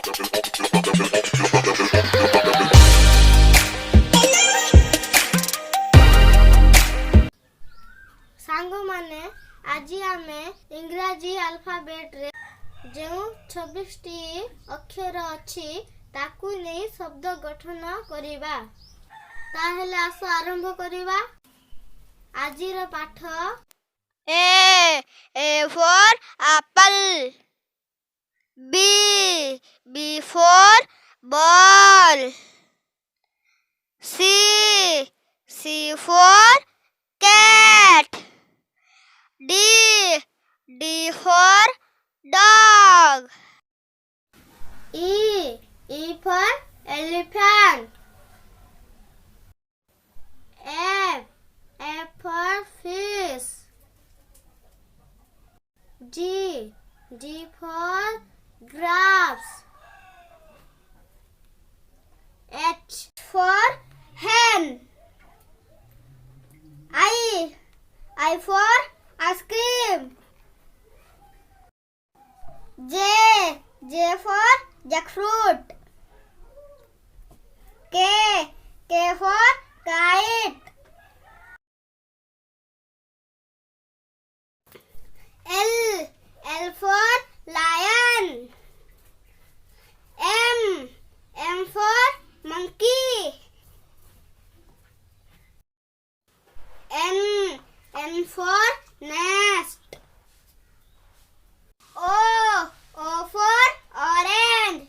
सांगो माने आजी आमे इंग्राजी अल्फाबेट रे जो 26 टी अक्षर अछि ताकू नै शब्द गठन करिबा। ताहेले आस आरंभ करिबा। आजिर पाठ A for apple, B for ball, C for cat, D for dog, E for elephant, F for fish, G for grapes, H for hen, I for ice cream, J for jackfruit, K for kite, L for lion, M for monkey, N for nest, O for orange,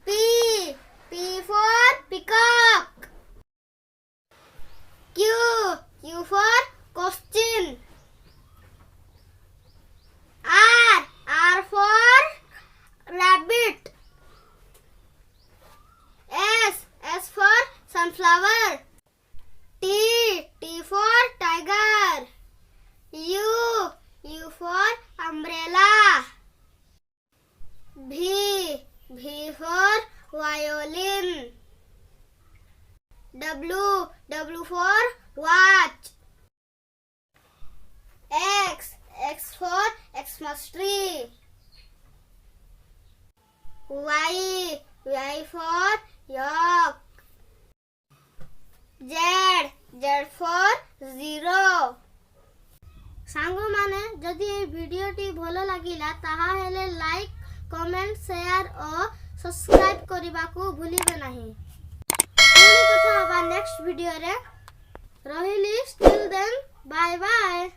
P for peacock, Q for question, R for rabbit, S for sunflower, T for tiger, U for umbrella, V for violin, W for watch, X for Xmas tree, Y for yak, Z for zero। सांगो माने जदि ए वीडियोटी भलो लागिला ताहा हेले like comment share और subscribe करिबाकू भूलिबे नाही। पुणी कथा हबा नेक्स्ट वीडियो रे। रहिली स्टिल देन बाय बाय।